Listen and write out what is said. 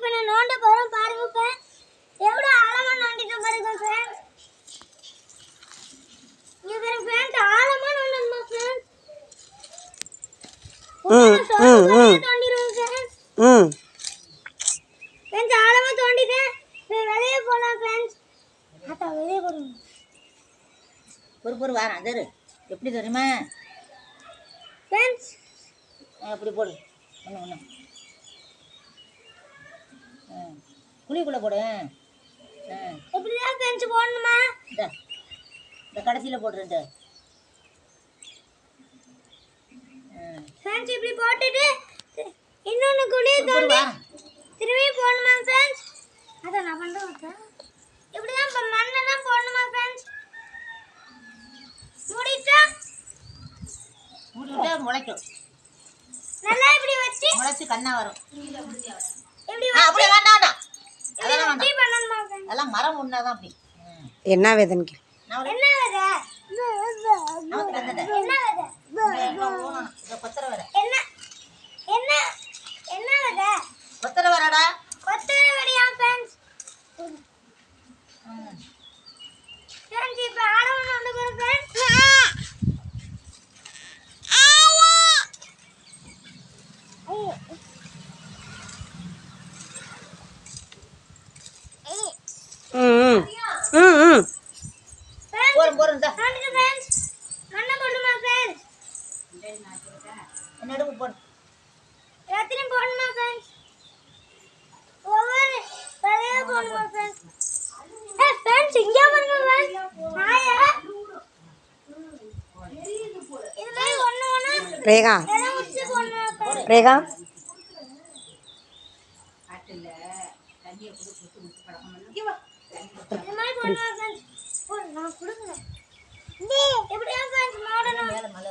இப்போ நான் நோண்ட போறேன் பாருங்க ஃப்ரெண்ட்ஸ். எவ்வளவு ஆழமா நோண்டிட்டு பாருங்க ஃப்ரெண்ட்ஸ். இங்க பாருங்க ஃப்ரெண்ட்ஸ், ஆழமா நோண்டணுமா ஃப்ரெண்ட்ஸ். தோண்டிடுவோம் ஃப்ரெண்ட்ஸ். ஃப்ரெண்ட்ஸ் ஆழமா தோண்டிட்டேன். வெளியே போலாம் ஃப்ரெண்ட்ஸ். அத்தா வெளியே போறோம். பொறு வாரம் அது எப்படி தெரியுமா ஃப்ரெண்ட்ஸ்? அப்படி போடு. ஒன்று குழிக்குள்ளே போடு. எப்படிதான் ஃப்ரெண்ட்ஸ் போடணுமா? இந்த கடைசியில் போடுறது. ஃப்ரெண்ட்ஸ் இப்படி போட்டுட்டு இன்னொன்று குழி தோண்டி திரும்பி போடணுமா ஃப்ரெண்ட்ஸ்? அதான் நான் பண்ணுறேன். இப்படிதான் இப்போ மண்ணெல்லாம் போடணுமா ஃப்ரெண்ட்ஸ்? மூடிட்டா முளைக்கும். நல்லா இப்படி வச்சு முளைச்சு கண்ணா வரும். இப்படி அப்படியே வேண்டாம். இப்படி பண்ணணுமா ஃப்ரெண்ட்ஸ்? எல்லாம் மரம் ஒன்றாதான் அப்படி. என்ன வேதன் கே என்ன விதை? என்ன விதை? கொத்தரை வர என்ன என்ன என்ன விதை? கொத்தரை வரடா. கொத்தரை வரையா ஃப்ரெண்ட்ஸ்? ஃப்ரெண்ட்ஸ் இப்போ ஆழமா நோண்ட போறோம் ஃப்ரெண்ட்ஸ். போறோம் இந்த ஃப்ரெண்ட்ஸ் மண்ணை போடணுமா ஃப்ரெண்ட்ஸ்? நடுவு போடு. எல்லாத்தையும் போடணுமா ஃப்ரெண்ட்ஸ்? ஒவ்வொரு விதையா போடணுமா ஃப்ரெண்ட்ஸ்? ஃப்ரெண்ட்ஸ் இங்கே பாருங்க ஃப்ரெண்ட்ஸ். நாயா இது மாதிரி ஒன்று ஒன்று ரேகா எல்லாம் உச்சி போடணுமா ஃப்ரெண்ட்ஸ்? ரேகா இது மாதிரி போடணுமா ஃப்ரெண்ட்ஸ்? நான் கொடுங்க எப்படியா ஃப்ரெண்ட்ஸ் மாடணும்? மேலே மலை